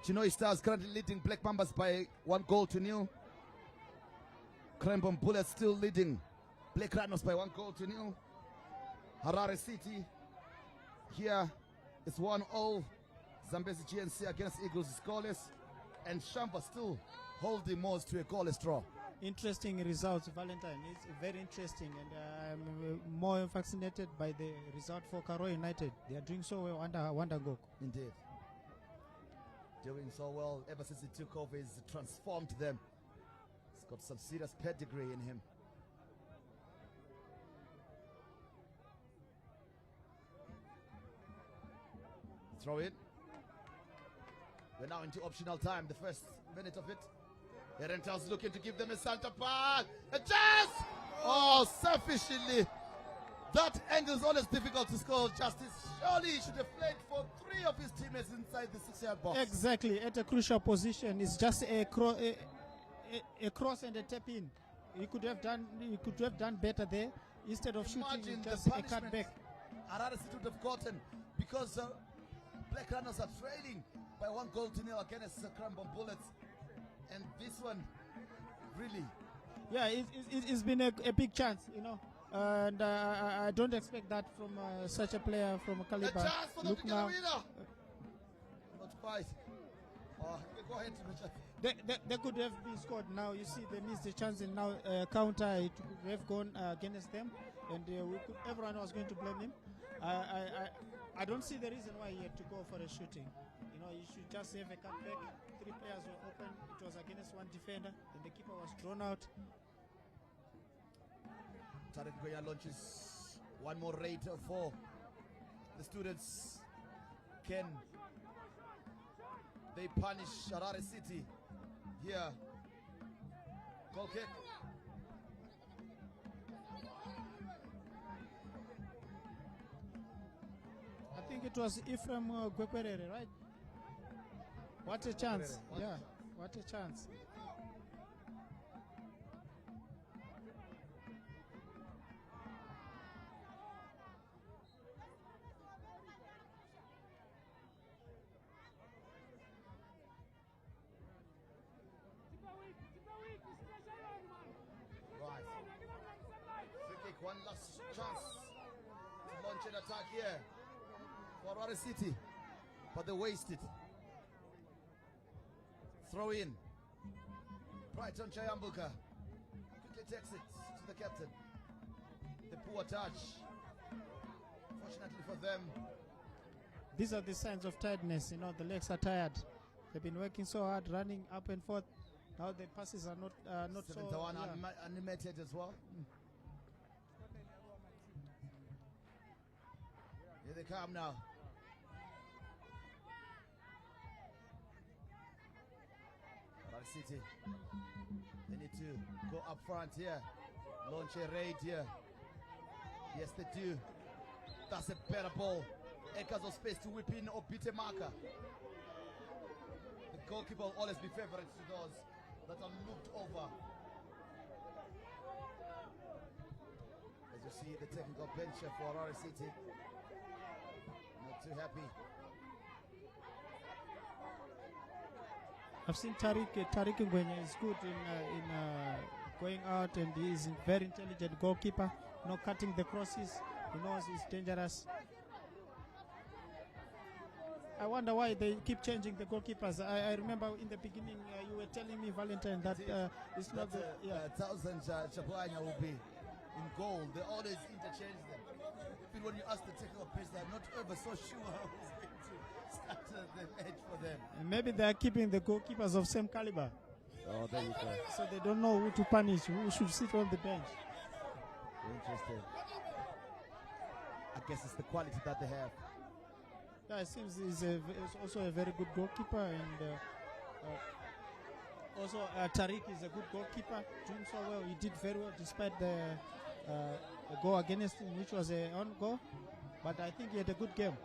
Chinoi Stars currently leading Black Mambas by 1-0. Krembom Bullets still leading Black Rhinos by 1-0. Harare City here is 1-0. Zambezi GNC against Eagles is scoreless, and Shamba still holding Moors to a goalless draw. Interesting results, Valentine. It's very interesting, and I'm more fascinated by the result for Karoi United. They are doing so well under Wandagok. Indeed. Doing so well ever since he took over. He's transformed them. He's got some serious pedigree in him. Throw in. We're now into optional time, the first minute of it. Herentials looking to give them a center pass. A chance! Oh, selfishly. That angle is always difficult to score. Justice surely he should have played for 3 of his teammates inside the 6-yard box. Exactly, at a crucial position. It's just a cross and a tap in. He could have done better there instead of shooting just a cut back. Harare City would have gotten, because Black Runners are trailing by 1-0 against Krambom Bullets. one, really. Yeah, it's been a big chance, you know. And I don't expect that from such a player from a A caliber. chance for the Look now. winner. Not quite. Oh, go ahead, Richard. They could have been scored now. You see, they missed the chance and now counter. It could have gone against them, and everyone was going to blame him. I don't see the reason why he had to go for a shooting. You know, he should just have a cutback. 3 players were open. It was against 1 defender, and the keeper was drawn out. Tarek Goya launches one more raid for the students. Can they punish Harare City here? Goal kick. I think it was Ephraim Gwekwerere, right? What a chance. Yeah, what a chance. Right. Free kick, one last chance to launch an attack here for Harare City, but they waste it. Throw in. Brighton Chayambuka quickly takes it to the captain. The poor touch. Fortunately for them, These are the signs of tiredness. You know, the legs are tired. They've been working so hard, running up and forth. Now the passes are not so. 71 yeah. animated as well. Here they come now. Harare City. They need to go up front here. Launch a raid here. Yes, they do. That's a better ball. Acres of space to whip in or beat a marker. The goalkeeper will always be favorites to those that are looked over. As you see, the technical bench for Harare City. Not too happy. I've seen Tariq Ngwenya is good in going out, and he is a very intelligent goalkeeper. You know, cutting the crosses. He knows it's dangerous. I wonder why they keep changing the goalkeepers. I remember in the beginning you were telling me, Valentine, that it's not the... Yeah. Thousand Chapuanya will be in goal. They always interchange them. Even when you ask the technical pitch, they're not ever so sure who's going to start the edge for them. And maybe they're keeping the goalkeepers of same caliber. Oh, there you go. So they don't know who to punish, who should sit on the bench. Interesting. I guess it's the quality that they have. Yeah, it seems he's also a very good goalkeeper, and also Tariq is a good goalkeeper, doing so well. He did very well despite the goal against him, which was an own goal. But I think he had a good game.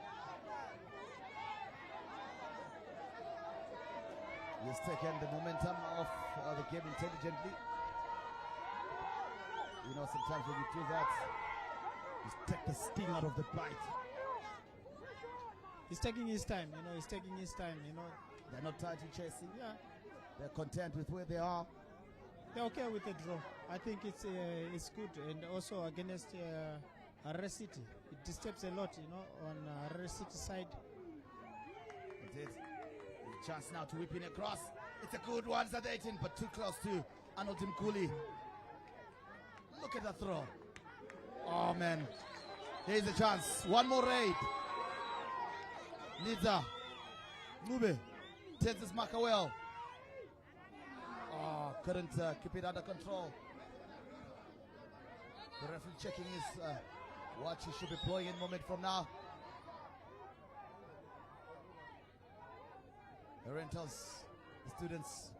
He's taken the momentum of the game intelligently. You know, sometimes when you do that, you take the sting out of the bite. He's taking his time, you know, he's taking his time, you know. They're not tired to chasing. Yeah, They're content with where they are. they're okay with the draw. I think it's good, and also against Harare City, it disturbs a lot, you know, on Harare City side. It is. A chance now to whip in across. It's a good one, it's at 18, but too close to Arnold Mkuli. Look at that throw. Oh man, here's a chance. One more raid. Nidza Mube takes this marker well. Oh, couldn't keep it under control. The referee checking his what he should be playing in moment from now. Herentials, the students.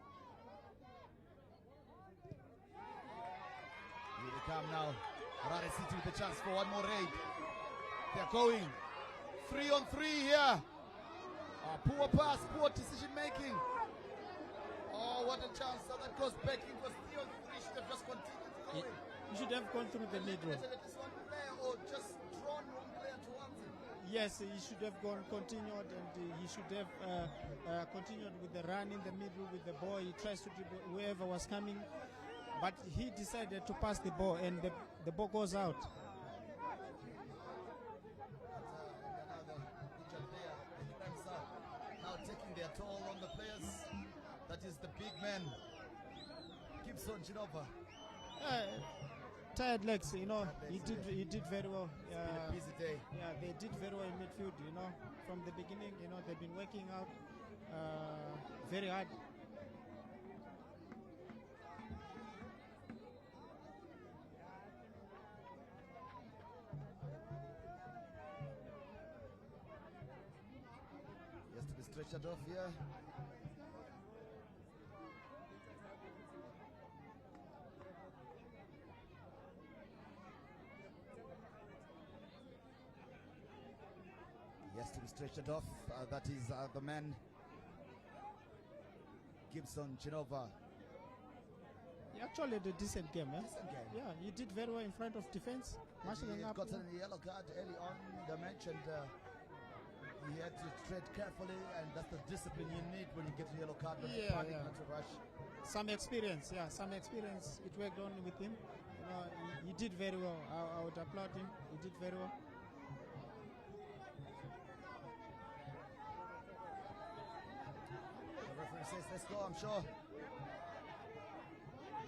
Here they come now. Harare City with a chance for one more raid. They're going 3-on-3 here. Poor pass, poor decision making. Oh, what a chance. So that goes back. It was 3-on-3. Should have just continued going. You should have gone through the middle. This one player or just drawn one player towards him. Yes, he should have continued, and he should have continued with the run in the middle with the ball. He tries to dribble whoever was coming, but he decided to pass the ball, and the ball goes out. Now taking their toll on the players. That is the big man, Gibson Genova. Tired legs, you know. He did very well. It's been a busy day. Yeah, they did very well in midfield, you know. From the beginning, you know, they've been working out very hard. He has to be stretched off here. He has to be stretched off. That is the man, Gibson Genova. He actually had a decent game, eh? Decent game. Yeah, he did very well in front of defense, marshalling He up. got a yellow card early on the match, and he had to tread carefully, and that's the discipline you need when you get a yellow card. Not to panic, not to rush. Some experience, yeah, some experience. It worked on with him. You know, he did very well. I would applaud him. He did very well. The referee says, let's go, I'm sure.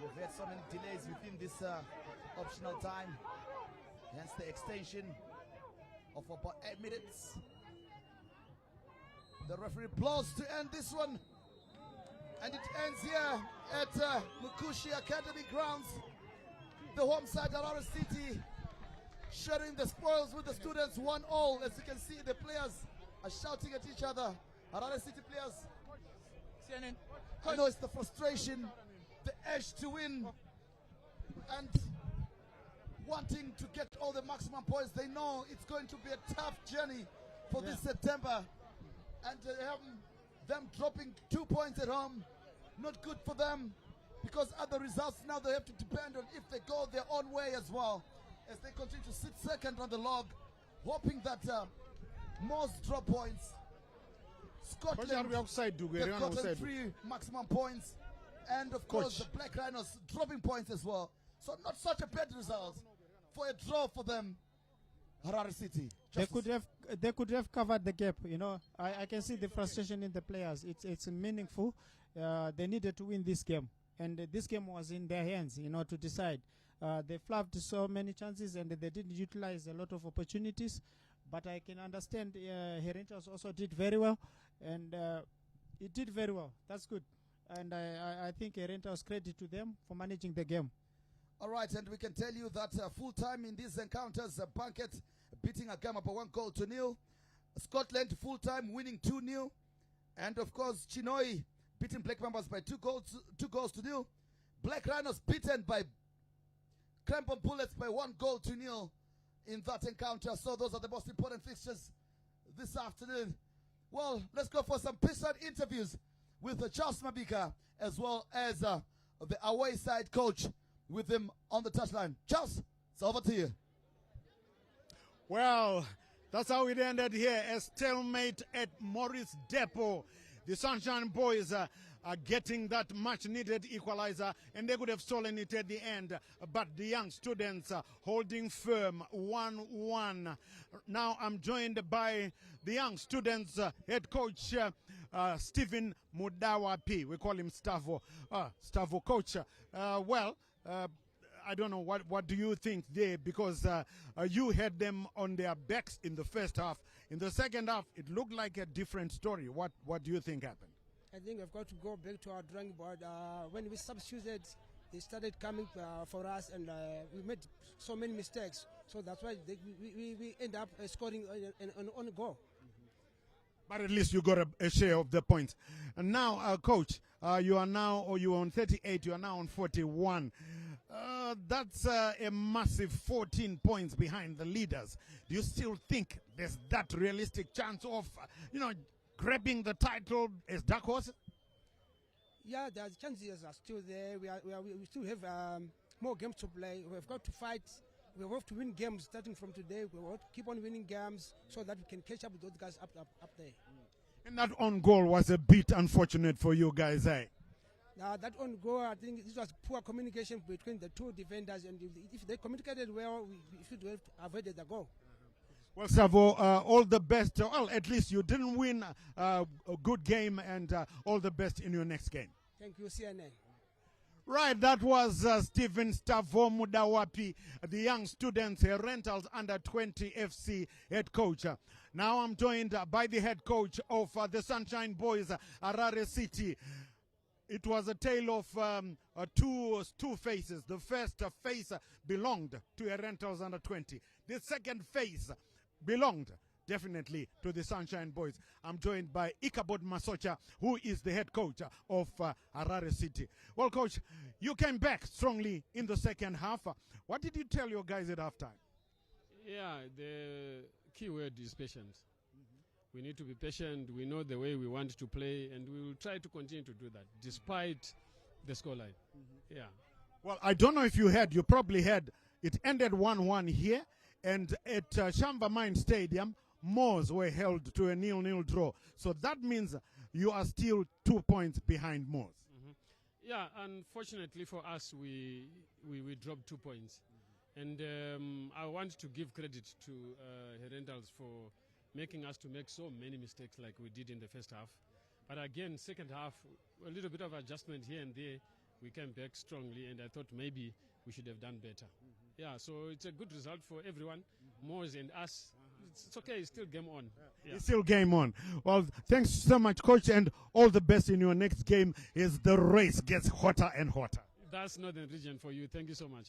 We've had so many delays within this optional time. Hence the extension of about 8 minutes. The referee blows to end this one. And it ends here at Mukushi Academy grounds. The home side, Harare City, sharing the spoils with the students 1-1. As you can see, the players are shouting at each other. Harare City players. I know it's the frustration, the urge to win, and wanting to get all the maximum points. They know it's going to be a tough journey for this September, and them dropping 2 points at home, not good for them, because other results now they have to depend on if they go their own way as well, as they continue to sit second on the log, hoping that most drop points. Scotland, they've gotten 3 maximum points, and of course the Black Rhinos dropping points as well. So not such a bad result for a draw for them. Harare City. They could have covered the gap. You know, I can see the frustration in the players. It's meaningful. They needed to win this game, and this game was in their hands. You know, to decide. They flubbed so many chances, and they didn't utilize a lot of opportunities. But I can understand Herentials also did very well, and it did very well. That's good. And I think Herentials, credit to them for managing the game. All right, and we can tell you that full time in these encounters, Banket beating a game by 1-0. Scotland full time winning 2-0. And of course, Chinoi beating Black Mambas by 2-0. Black Rhinos beaten by Crampon Bullets by 1-0 in that encounter. So those are the most important fixtures this afternoon. Well, let's go for some pitch-side interviews with Charles Mabika, as well as the away side coach with him on the touchline. Charles, it's over to you. Well, that's how it ended here. A stalemate at Morris Depot. The Sunshine Boys are getting that much-needed equalizer, and they could have stolen it at the end. But the young students holding firm, 1-1. Now I'm joined by the young students' head coach, Stephen Mudawapi. We call him Stavo. Stavo coach. I don't know, what do you think there? Because you had them on their backs in the first half. In the second half, it looked like a different story. What do you think happened? I think we've got to go back to our drawing board. When we substituted, they started coming for us, and we made so many mistakes. So that's why we end up scoring on goal. But at least you got a share of the points. And now, coach, you are on 38, you are now on 41. That's a massive 14 points behind the leaders. Do you still think there's that realistic chance of, grabbing the title as dark horse? Yeah, the chances are still there. We still have more games to play. We've got to fight We have to win games starting from today. We have to keep on winning games so that we can catch up with those guys up there. And that on goal was a bit unfortunate for you guys, eh? That on goal, I think it was poor communication between the two defenders, and if they communicated well, we should have avoided the goal. Well, Savo, all the best. Well, at least you didn't win a good game, and all the best in your next game. Thank you, CNN. Right, that was Stephen Stavo Mudawapi, the young students, Herentials Under20 FC head coach. Now I'm joined by the head coach of the Sunshine Boys, Harare City. It was a tale of two faces. The first face belonged to Herentials Under20. The second face belonged definitely to the Sunshine Boys. I'm joined by Ichabod Masocha, who is the head coach of Harare City. Well, coach, you came back strongly in the second half. What did you tell your guys at halftime? Yeah, the key word is patience. We need to be patient. We know the way we want to play, and we will try to continue to do that despite the scoreline. Yeah. Well, I don't know if you heard. You probably heard. It ended 1-1 here, and at Shamba Mine Stadium, Moors were held to a 0-0 draw. So that means you are still 2 points behind Moors. Yeah, unfortunately for us, we dropped 2 points. And I want to give credit to Herentials for making us to make so many mistakes like we did in the first half. But again, second half, a little bit of adjustment here and there. We came back strongly, and I thought maybe we should have done better. Yeah, so it's a good result for everyone, Moors and us. It's okay, it's still game on. Yeah. It's still game on. Well, thanks so much, coach, and all the best in your next game as the race gets hotter and hotter. That's Northern Region for you. Thank you so much.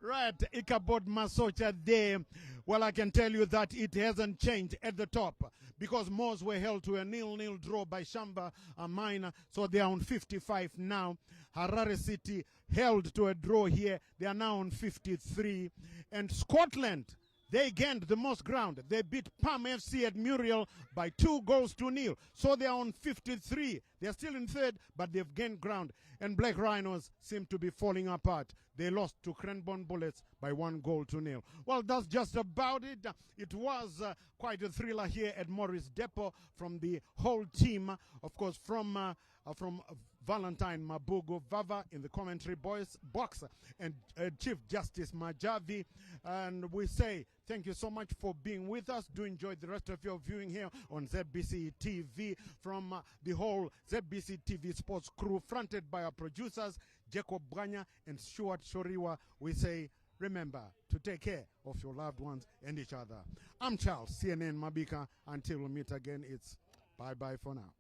Right, Ichabod Masocha there. Well, I can tell you that it hasn't changed at the top because Moors were held to a 0-0 draw by Shamba Mine, so they are on 55 now. Harare City held to a draw here. They are now on 53. And Scotland, they gained the most ground. They beat Palm FC at Muriel by 2-0. So they are on 53. They are still in third, but they've gained ground. And Black Rhinos seem to be falling apart. They lost to Cranbourne Bullets by 1-0. Well, that's just about it. It was quite a thriller here at Morris Depot from the whole team. Of course, from Valentine Mabugo Vava in the commentary box and Chief Justice Majavi. And we say thank you so much for being with us. Do enjoy the rest of your viewing here on ZBC TV from the whole ZBC TV sports crew fronted by our producers, Jacob Bwanya and Stuart Shoriwa. We say remember to take care of your loved ones and each other. I'm Charles, CNN Mabika. Until we meet again, it's bye-bye for now.